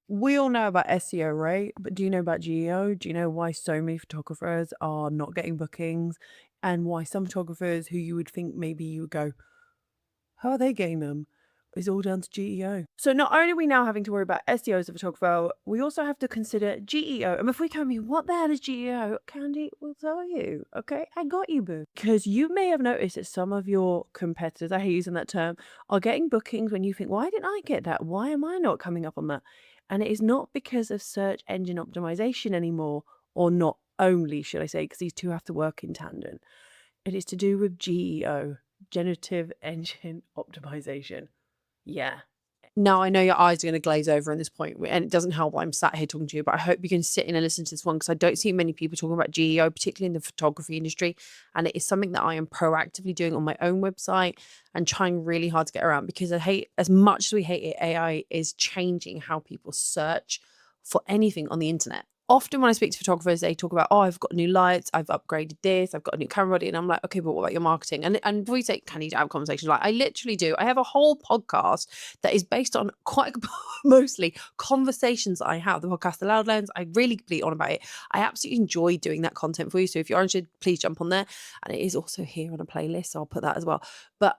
We all know about SEO, right? But do you know about GEO? Do you know why so many photographers are not getting bookings and why some photographers who you would think maybe you would go, how are they getting them? It's all down to GEO. So not only are we now having to worry about SEO as a photographer, we also have to consider GEO. And before you tell me, what the hell is GEO? Khandie will tell you. Okay, I got you, boo. Because you may have noticed that some of your competitors, I hate using that term, are getting bookings when you think, why didn't I get that? Why am I not coming up on that? And it is not because of search engine optimization anymore, or not only, should I say, because these two have to work in tandem. It is to do with GEO, generative engine optimization. Yeah. Now, I know your eyes are going to glaze over on this point, and it doesn't help I'm sat here talking to you, but I hope you can sit in and listen to this one because I don't see many people talking about GEO, particularly in the photography industry. And it is something that I am proactively doing on my own website and trying really hard to get around because I hate, as much as we hate it, AI is changing how people search for anything on the internet. Often when I speak to photographers, they talk about, oh, I've got new lights, I've upgraded this, I've got a new camera body. And I'm like, okay, but what about your marketing? And we say, can you have conversations? Like I literally do. I have a whole podcast that is based on quite mostly conversations that I have. The podcast, The Loud Lens, I really bleat on about it. I absolutely enjoy doing that content for you. So if you're interested, please jump on there. And it is also here on a playlist. So I'll put that as well. But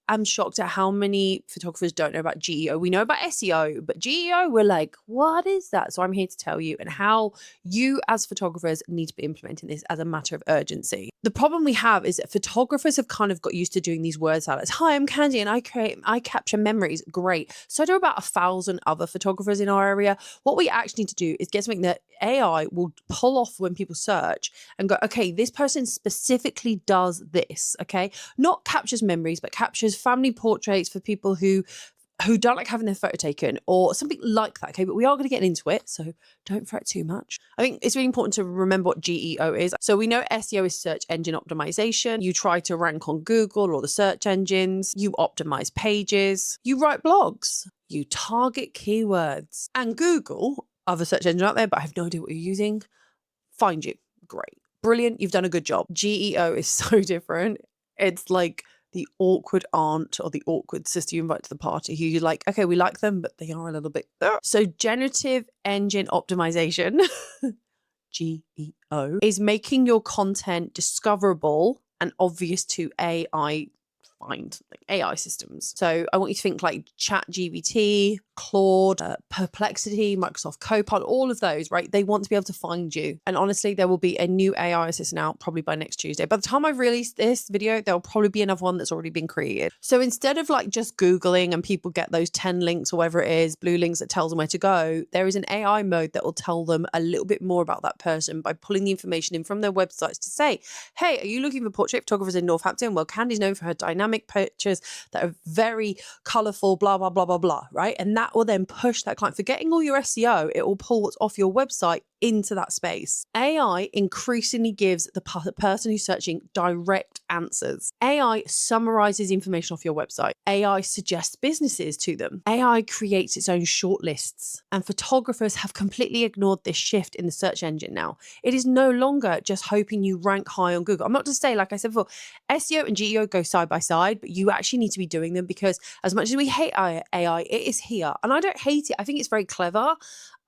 I'm shocked at how many photographers don't know about GEO. We know about SEO, but GEO, we're like, what is that? So I'm here to tell you and how you as photographers need to be implementing this as a matter of urgency. The problem we have is that photographers have kind of got used to doing these word salads. Hi, I'm Khandie and I capture memories. Great. So do about 1,000 other photographers in our area. What we actually need to do is get something that AI will pull off when people search and go, okay, this person specifically does this. Okay. Not captures memories, but captures family portraits for people who don't like having their photo taken or something like that. Okay, but we are going to get into it, so don't fret too much. I think it's really important to remember what GEO is. So we know SEO is search engine optimization. You try to rank on Google or the search engines. You optimize pages. You write blogs. You target keywords. And Google, other search engine out there, but I have no idea what you're using, find you. Great. Brilliant. You've done a good job. GEO is so different. It's like the awkward aunt or the awkward sister you invite to the party who you're like, okay, we like them, but they are a little bit. So generative engine optimization, GEO, is making your content discoverable and obvious to AI find, like AI systems. So I want you to think like ChatGPT, Claude, Perplexity, Microsoft Copilot, all of those, right? They want to be able to find you. And honestly, there will be a new AI assistant out probably by next Tuesday. By the time I've released this video, there'll probably be another one that's already been created. So instead of like just Googling and people get those 10 links or whatever it is, blue links that tells them where to go, there is an AI mode that will tell them a little bit more about that person by pulling the information in from their websites to say, hey, are you looking for portrait photographers in Northampton? Well, Khandie's known for her dynamic pictures that are very colorful, blah, blah, blah, blah, blah, right? And that will then push that client. Forgetting all your SEO, it will pull what's off your website into that space. AI increasingly gives the person who's searching direct answers. AI summarizes information off your website. AI suggests businesses to them. AI creates its own shortlists. And photographers have completely ignored this shift in the search engine now. It is no longer just hoping you rank high on Google. I'm not to say, like I said before, SEO and GEO go side by side, but you actually need to be doing them because as much as we hate AI, it is here. And I don't hate it. I think it's very clever.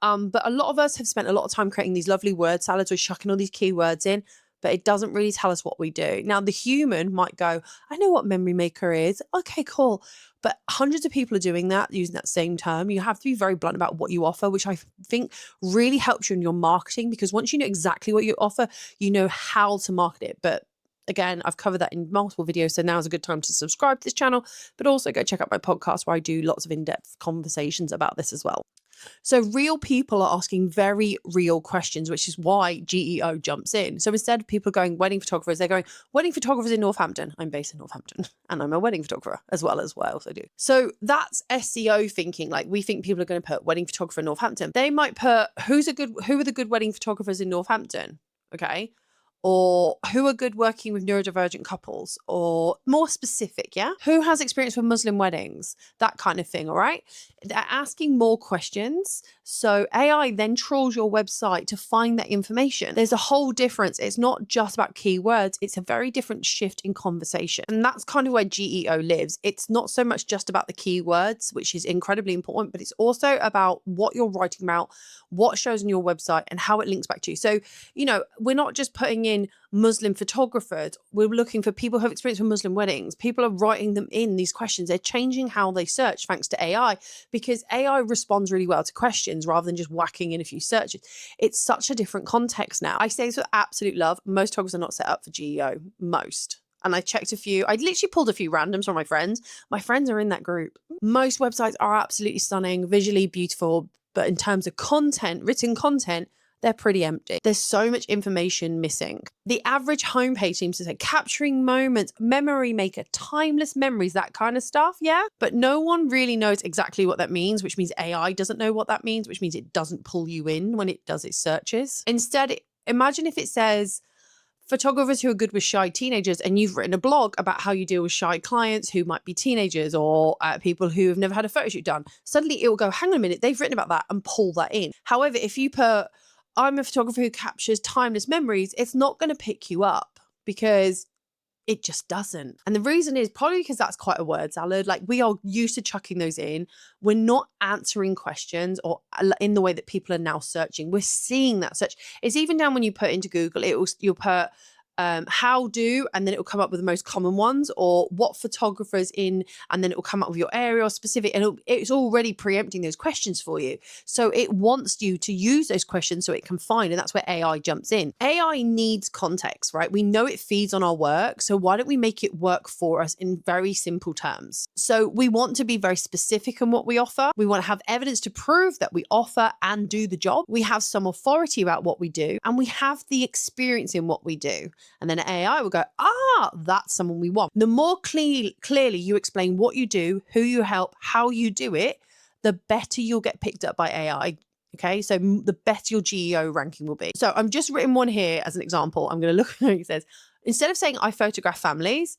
But a lot of us have spent a lot of time creating these lovely word salads with chucking all these keywords in, but it doesn't really tell us what we do. Now, the human might go, I know what Memory Maker is. Okay, cool. But hundreds of people are doing that, using that same term. You have to be very blunt about what you offer, which I think really helps you in your marketing because once you know exactly what you offer, you know how to market it. But again, I've covered that in multiple videos, so now is a good time to subscribe to this channel, but also go check out my podcast where I do lots of in-depth conversations about this as well. So real people are asking very real questions, which is why GEO jumps in. So instead of people going wedding photographers, they're going wedding photographers in Northampton. I'm based in Northampton and I'm a wedding photographer as well as what else I do. So that's SEO thinking. Like we think people are going to put wedding photographer in Northampton. They might put who are the good wedding photographers in Northampton? Okay. or who are good working with neurodivergent couples, or more specific, yeah? Who has experience with Muslim weddings? That kind of thing, all right? They're asking more questions. So AI then trawls your website to find that information. There's a whole difference. It's not just about keywords. It's a very different shift in conversation. And that's kind of where GEO lives. It's not so much just about the keywords, which is incredibly important, but it's also about what you're writing about, what shows on your website, and how it links back to you. So, we're not just putting in Muslim photographers. We're looking for people who have experience with Muslim weddings. People are writing them in these questions. They're changing how they search thanks to AI, because AI responds really well to questions rather than just whacking in a few searches. It's such a different context now. I say this with absolute love. Most photographers are not set up for GEO. Most. And I checked a few. I literally pulled a few randoms from my friends. My friends are in that group. Most websites are absolutely stunning, visually beautiful, but in terms of content, written content, they're pretty empty. There's so much information missing. The average homepage seems to say capturing moments, memory maker, timeless memories, that kind of stuff. Yeah. But no one really knows exactly what that means, which means AI doesn't know what that means, which means it doesn't pull you in when it does its searches. Instead, imagine if it says photographers who are good with shy teenagers, and you've written a blog about how you deal with shy clients who might be teenagers or people who have never had a photo shoot done. Suddenly it will go, hang on a minute, they've written about that, and pull that in. However, if you put, I'm a photographer who captures timeless memories, it's not going to pick you up because it just doesn't. And the reason is probably because that's quite a word salad. Like, we are used to chucking those in. We're not answering questions or in the way that people are now searching. We're seeing that search. It's even down when you put into Google, you'll put how do, and then it will come up with the most common ones, or what photographers in, and then it will come up with your area or specific, and it's already preempting those questions for you. So it wants you to use those questions so it can find, and that's where AI jumps in. AI needs context, right? We know it feeds on our work, so why don't we make it work for us in very simple terms? So we want to be very specific in what we offer. We want to have evidence to prove that we offer and do the job. We have some authority about what we do, and we have the experience in what we do. And then AI will go, that's someone we want. The more clearly you explain what you do, who you help, how you do it, the better you'll get picked up by AI. Okay, so the better your GEO ranking will be. So I'm just written one here as an example. I'm going to look at what it says. Instead of saying I photograph families,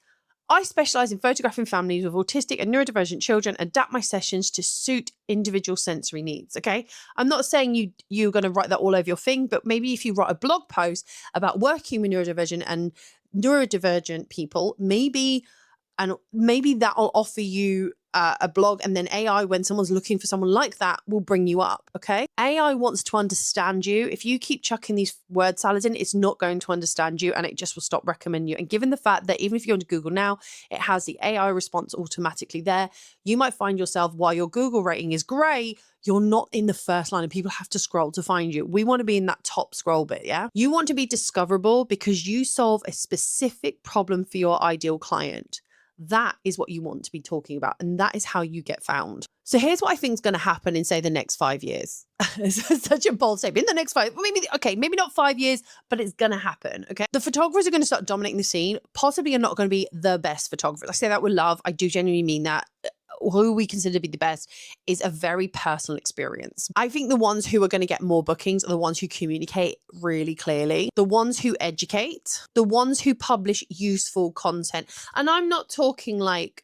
I specialize in photographing families with autistic and neurodivergent children, adapt my sessions to suit individual sensory needs. Okay. I'm not saying you're going to write that all over your thing, but maybe if you write a blog post about working with neurodivergent people, maybe that'll offer you a blog, and then AI, when someone's looking for someone like that, will bring you up. Okay. AI wants to understand you. If you keep chucking these word salads in, it's not going to understand you, and it just will stop recommending you. And given the fact that even if you go to Google now, it has the AI response automatically there, you might find yourself, while your Google rating is great, you're not in the first line and people have to scroll to find you. We want to be in that top scroll bit, yeah? You want to be discoverable because you solve a specific problem for your ideal client. That is what you want to be talking about, and that is how you get found. So here's what I think is going to happen in, say, the next 5 years. It's such a bold statement. In the next 5, maybe not 5 years, but it's going to happen, okay? The photographers are going to start dominating the scene. Possibly are not going to be the best photographers. I say that with love. I do genuinely mean that. Who we consider to be the best is a very personal experience. I think the ones who are going to get more bookings are the ones who communicate really clearly, the ones who educate, the ones who publish useful content. And I'm not talking like,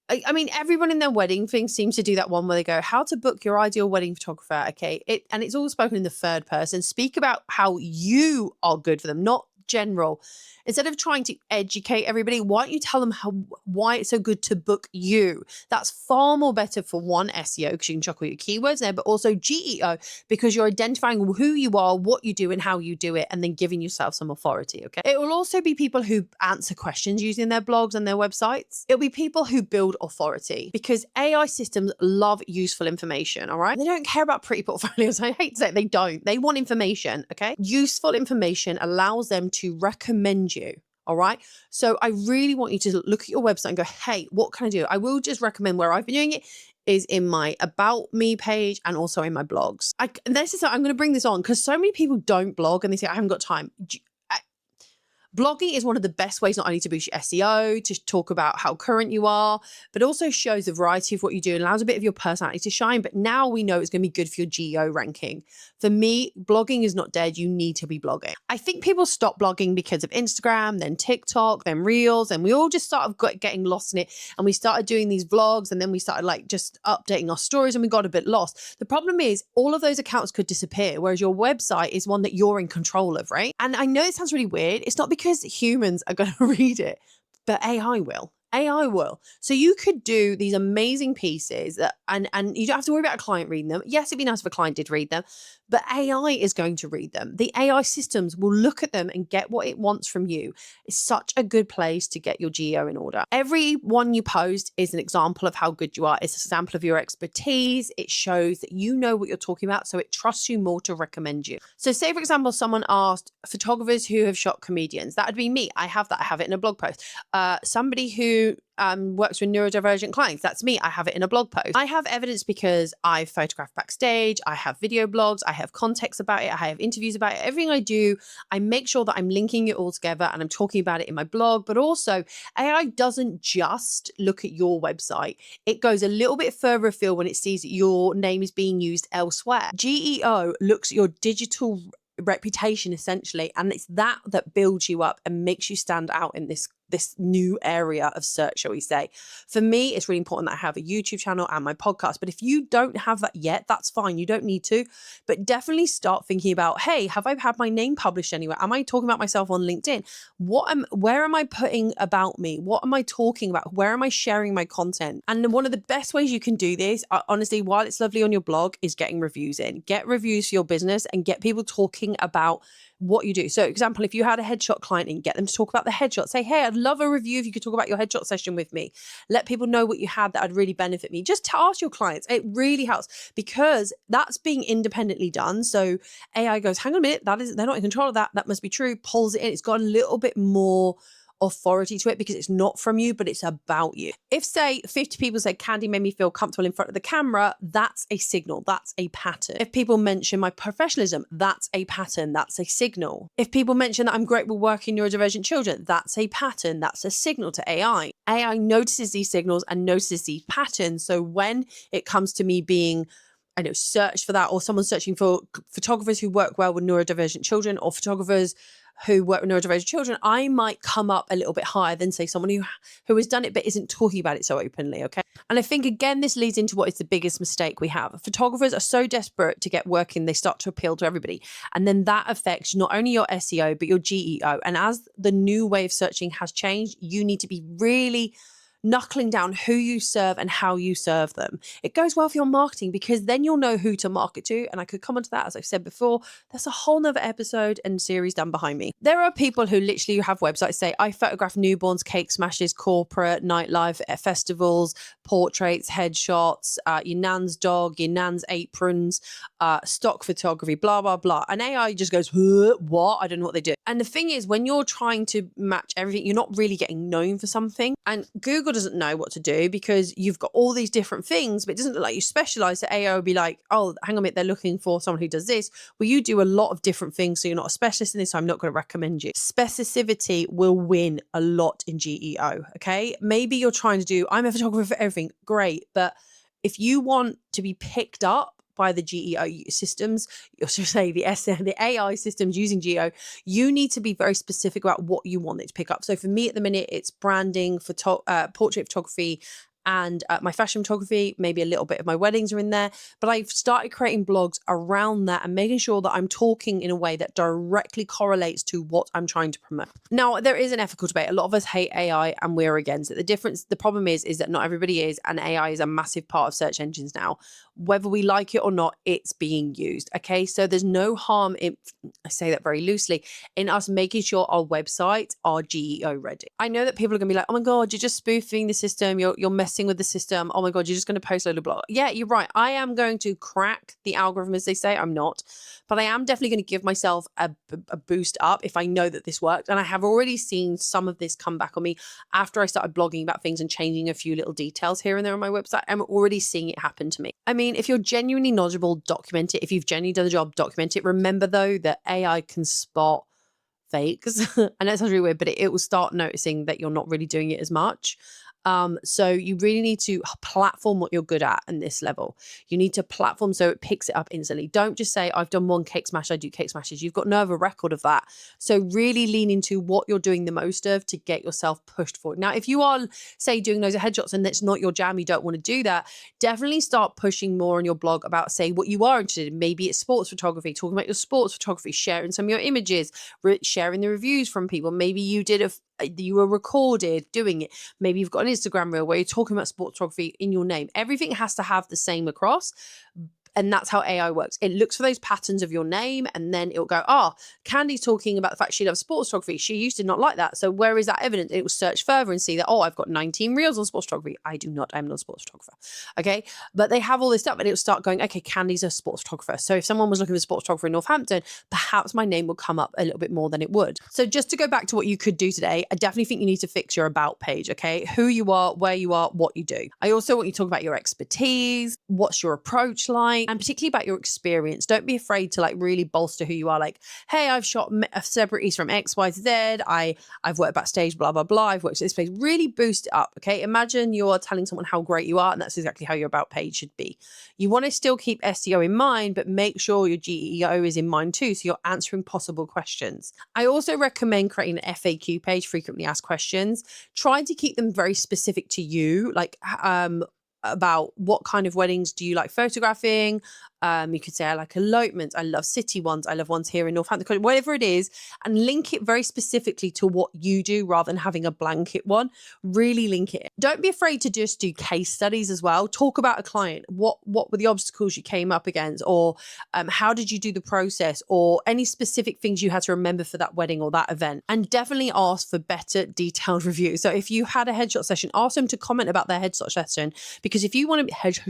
I mean, everyone in their wedding thing seems to do that one where they go, how to book your ideal wedding photographer. Okay. And it's all spoken in the third person. Speak about how you are good for them, not general. Instead of trying to educate everybody, why don't you tell them why it's so good to book you? That's far more better for one, SEO, because you can chuck all your keywords there, but also GEO, because you're identifying who you are, what you do, and how you do it, and then giving yourself some authority, okay? It will also be people who answer questions using their blogs and their websites. It'll be people who build authority, because AI systems love useful information, all right? They don't care about pretty portfolios. I hate to say it, they don't. They want information, okay? Useful information allows them to recommend you. All right. So I really want you to look at your website and go, hey, what can I do? I will just recommend where I've been doing it is in my About Me page and also in my blogs. I'm going to bring this on because so many people don't blog and they say, I haven't got time. Blogging is one of the best ways not only to boost your SEO, to talk about how current you are, but also shows the variety of what you do and allows a bit of your personality to shine. But now we know it's going to be good for your GEO ranking. For me, blogging is not dead. You need to be blogging. I think people stop blogging because of Instagram, then TikTok, then Reels, and we all just started getting lost in it. And we started doing these vlogs, and then we started like just updating our stories, and we got a bit lost. The problem is all of those accounts could disappear, whereas your website is one that you're in control of, right? And I know it sounds really weird. It's not because humans are going to read it, but AI will. AI will. So you could do these amazing pieces that, and you don't have to worry about a client reading them. Yes, it'd be nice if a client did read them, but AI is going to read them. The AI systems will look at them and get what it wants from you. It's such a good place to get your GEO in order. Every one you post is an example of how good you are. It's a sample of your expertise. It shows that you know what you're talking about, so it trusts you more to recommend you. So say, for example, someone asked photographers who have shot comedians. That would be me. I have that. I have it in a blog post. Somebody who works with neurodivergent clients. That's me. I have it in a blog post. I have evidence because I've photographed backstage. I have video blogs. I have context about it. I have interviews about it. Everything I do, I make sure that I'm linking it all together and I'm talking about it in my blog. But also, AI doesn't just look at your website. It goes a little bit further afield when it sees that your name is being used elsewhere. GEO looks at your digital reputation essentially, and it's that builds you up and makes you stand out in this new area of search, shall we say. For me, it's really important that I have a YouTube channel and my podcast, but if you don't have that yet, that's fine. You don't need to, but definitely start thinking about, hey, have I had my name published anywhere? Am I talking about myself on LinkedIn? Where am I putting about me? What am I talking about? Where am I sharing my content? And one of the best ways you can do this, honestly, while it's lovely on your blog, is getting reviews in. Get reviews for your business and get people talking about what you do. So, example, if you had a headshot client and get them to talk about the headshot, say, hey, I'd love a review if you could talk about your headshot session with me. Let people know what you had that would really benefit me. Just to ask your clients. It really helps because that's being independently done. So AI goes, hang on a minute, they're not in control of that. That must be true. Pulls it in. It's got a little bit more authority to it because it's not from you, but it's about you. If say 50 people say Khandie made me feel comfortable in front of the camera, that's a signal, that's a pattern. If people mention my professionalism, that's a pattern, that's a signal. If people mention that I'm great with working neurodivergent children, that's a pattern, that's a signal to AI. AI notices these signals and notices these patterns. So when it comes to me being search for that, or someone searching for photographers who work well with neurodivergent children or photographers who work with neurodivergent children, I might come up a little bit higher than say someone who has done it but isn't talking about it so openly, okay? And I think, again, this leads into what is the biggest mistake we have. Photographers are so desperate to get working, they start to appeal to everybody. And then that affects not only your SEO, but your GEO. And as the new way of searching has changed, you need to be really knuckling down who you serve and how you serve them. It goes well for your marketing because then you'll know who to market to. And I could come onto that, as I've said before. There's a whole nother episode and series done behind me. There are people who literally have websites say, I photograph newborns, cake smashes, corporate, nightlife, festivals, portraits, headshots, your nan's dog, your nan's aprons, stock photography, blah, blah, blah. And AI just goes, what? I don't know what they do. And the thing is, when you're trying to match everything, you're not really getting known for something. And Google doesn't know what to do because you've got all these different things, but it doesn't look like you specialize. So AI will be like, oh, hang on a minute, they're looking for someone who does this. Well, you do a lot of different things, so you're not a specialist in this, so I'm not going to recommend you. Specificity will win a lot in GEO, okay? Maybe you're trying to do, I'm a photographer for everything, great. But if you want to be picked up by the GEO systems, or should say the AI systems using GEO, you need to be very specific about what you want it to pick up. So for me at the minute, it's branding, portrait photography, and my fashion photography. Maybe a little bit of my weddings are in there, but I've started creating blogs around that and making sure that I'm talking in a way that directly correlates to what I'm trying to promote. Now, there is an ethical debate. A lot of us hate AI and we're against it. The problem is that not everybody is, and AI is a massive part of search engines now. Whether we like it or not, it's being used. Okay, so there's no harm in, I say that very loosely, in us making sure our websites are GEO ready. I know that people are going to be like, oh my God, you're just spoofing the system. You're messing with the system. Oh my God, you're just going to post a load of blog. Yeah, you're right. I am going to crack the algorithm, as they say. I'm not, but I am definitely going to give myself a boost up if I know that this worked. And I have already seen some of this come back on me after I started blogging about things and changing a few little details here and there on my website. I'm already seeing it happen to me. I mean, if you're genuinely knowledgeable, document it. If you've genuinely done the job, document it. Remember though that AI can spot fakes. I know it sounds really weird, but it will start noticing that you're not really doing it as much. So you really need to platform what you're good at in this level. You need to platform so it picks it up instantly. Don't just say, I've done one cake smash, I do cake smashes. You've got no other record of that. So really lean into what you're doing the most of to get yourself pushed forward. Now, if you are, say, doing loads of headshots and that's not your jam, you don't want to do that, definitely start pushing more on your blog about, say, what you are interested in. Maybe it's sports photography, talking about your sports photography, sharing some of your images, sharing the reviews from people. Maybe you did you were recorded doing it. Maybe you've got an Instagram reel where you're talking about sports photography in your name. Everything has to have the same across. And that's how AI works. It looks for those patterns of your name and then it'll go, Khandie's talking about the fact she loves sports photography. She used to not like that. So where is that evidence? It will search further and see that, I've got 19 reels on sports photography. I do not. I'm not a sports photographer. Okay. But they have all this stuff and it'll start going, okay, Khandie's a sports photographer. So if someone was looking for a sports photographer in Northampton, perhaps my name will come up a little bit more than it would. So just to go back to what you could do today, I definitely think you need to fix your about page. Okay. Who you are, where you are, what you do. I also want you to talk about your expertise. What's your approach like? And particularly about your experience. Don't be afraid to really bolster who you are. Like, hey, I've shot celebrities from X, Y, Z. I've worked backstage, blah, blah, blah. I've worked at this place. Really boost it up. Okay. Imagine you're telling someone how great you are. And that's exactly how your about page should be. You want to still keep SEO in mind, but make sure your GEO is in mind too. So you're answering possible questions. I also recommend creating an FAQ page, frequently asked questions. Try to keep them very specific to you. About what kind of weddings do you like photographing? You could say, I like elopements. I love city ones. I love ones here in Northampton, whatever it is, and link it very specifically to what you do rather than having a blanket one. Really link it. Don't be afraid to just do case studies as well. Talk about a client. What were the obstacles you came up against, or how did you do the process, or any specific things you had to remember for that wedding or that event. And definitely ask for better detailed reviews. So if you had a headshot session, ask them to comment about their headshot session, because if you want to be headshot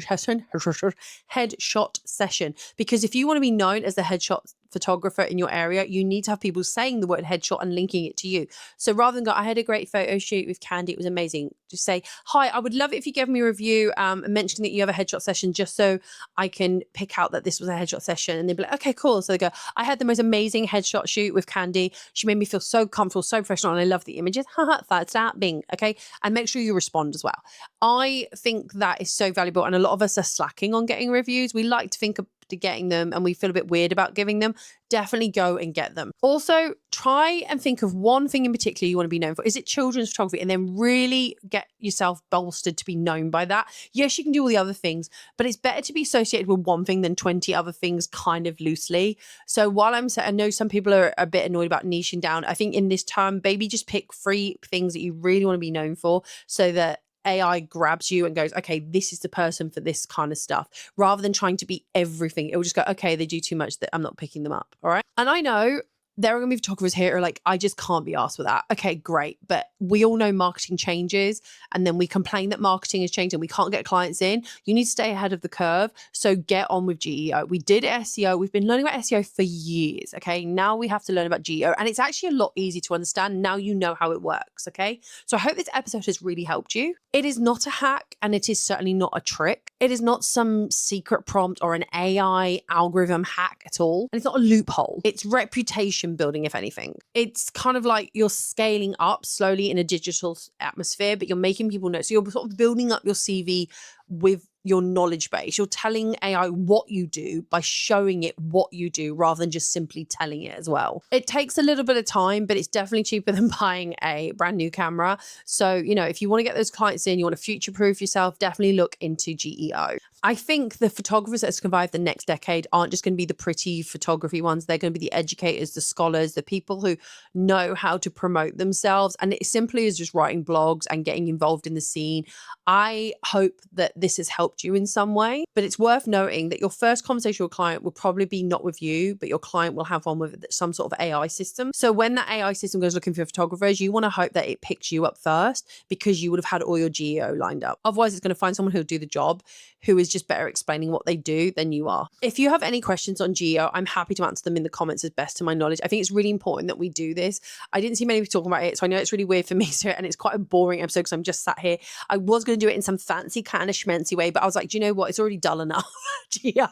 session, because if you want to be known as the headshot photographer in your area, you need to have people saying the word headshot and linking it to you. So rather than go, I had a great photo shoot with Khandie, it was amazing, just say, hi, I would love it if you gave me a review mentioning that you have a headshot session, just so I can pick out that this was a headshot session. And they'd be like, okay, cool. So they go, I had the most amazing headshot shoot with Khandie. She made me feel so comfortable, so professional, and I love the images. That's that, bing. Okay. And make sure you respond as well. I think that is so valuable. And a lot of us are slacking on getting reviews. We like to think of getting them and we feel a bit weird about giving them. Definitely go and get them. Also, try and think of one thing in particular you want to be known for. Is it children's photography? And then really get yourself bolstered to be known by that. Yes, you can do all the other things, but it's better to be associated with one thing than 20 other things kind of loosely. So while I know some people are a bit annoyed about niching down, I think in this term, maybe just pick 3 things that you really want to be known for, so that AI grabs you and goes, okay, this is the person for this kind of stuff, rather than trying to be everything. It will just go, okay, they do too much, that I'm not picking them up. All right. And I know there are going to be photographers here who are like, I just can't be asked for that. Okay, great. But we all know marketing changes, and then we complain that marketing has changed and we can't get clients in. You need to stay ahead of the curve. So get on with GEO. We did SEO. We've been learning about SEO for years. Okay. Now we have to learn about GEO, and it's actually a lot easier to understand. Now you know how it works. Okay. So I hope this episode has really helped you. It is not a hack, and it is certainly not a trick. It is not some secret prompt or an AI algorithm hack at all. And it's not a loophole. It's reputation building, if anything. It's kind of like you're scaling up slowly in a digital atmosphere, but you're making people know. So you're sort of building up your CV with your knowledge base. You're telling AI what you do by showing it what you do, rather than just simply telling it as well. It takes a little bit of time, but it's definitely cheaper than buying a brand new camera. So, if you want to get those clients in, you want to future-proof yourself, definitely look into GEO. I think the photographers that survive the next decade aren't just going to be the pretty photography ones. They're going to be the educators, the scholars, the people who know how to promote themselves. And it simply is just writing blogs and getting involved in the scene. I hope that this has helped you in some way, but it's worth noting that your first conversation with a client will probably be not with you, but your client will have one with some sort of AI system. So when that AI system goes looking for photographers, you want to hope that it picks you up first, because you would have had all your GEO lined up. Otherwise, it's going to find someone who'll do the job, who is is just better explaining what they do than you are. If you have any questions on GEO, I'm happy to answer them in the comments as best to my knowledge. I think it's really important that we do this. I didn't see many people talking about it, so I know it's really weird for me to, and it's quite a boring episode because I'm just sat here. I was going to do it in some fancy kind of schmancy way, but I was like, do you know what? It's already dull enough. GEO.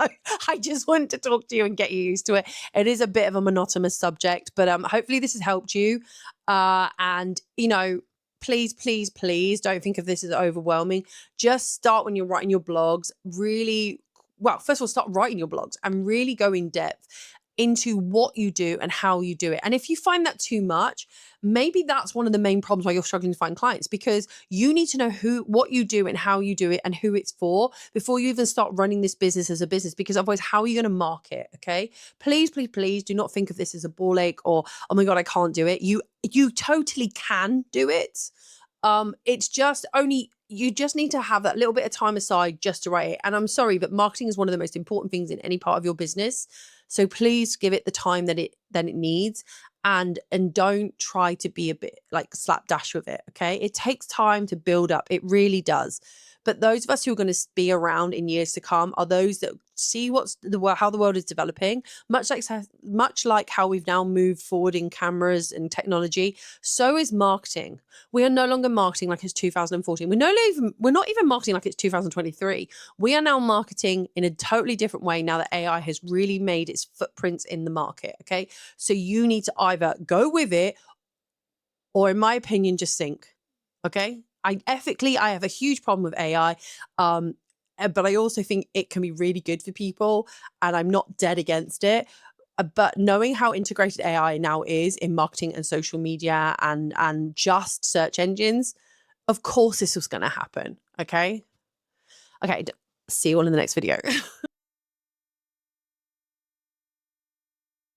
I just wanted to talk to you and get you used to it. It is a bit of a monotonous subject, but hopefully this has helped you. And you know, please, please, please don't think of this as overwhelming. Just start when you're writing your blogs. Really, well, first of all, start writing your blogs and really go in depth into what you do and how you do it. And if you find that too much, maybe that's one of the main problems why you're struggling to find clients, because you need to know what you do and how you do it and who it's for before you even start running this business as a business, because otherwise how are you going to market? Okay. Please, please, please do not think of this as a ball ache or, oh my God, I can't do it. You totally can do it. It's just you just need to have that little bit of time aside just to write it. And I'm sorry, but marketing is one of the most important things in any part of your business. So please give it the time that it needs, and don't try to be a bit like slapdash with it. Okay. It takes time to build up. It really does. But those of us who are going to be around in years to come are those that see how the world is developing, much like how we've now moved forward in cameras and technology. So is marketing. We are no longer marketing like it's 2014. We're not even marketing like it's 2023. We are now marketing in a totally different way now that AI has really made its footprints in the market. Okay. So you need to either go with it or, in my opinion, just sink. Okay. I have a huge problem with AI. But I also think it can be really good for people, and I'm not dead against it. But knowing how integrated AI now is in marketing and social media and just search engines, of course this was going to happen. Okay. Okay. See you all in the next video.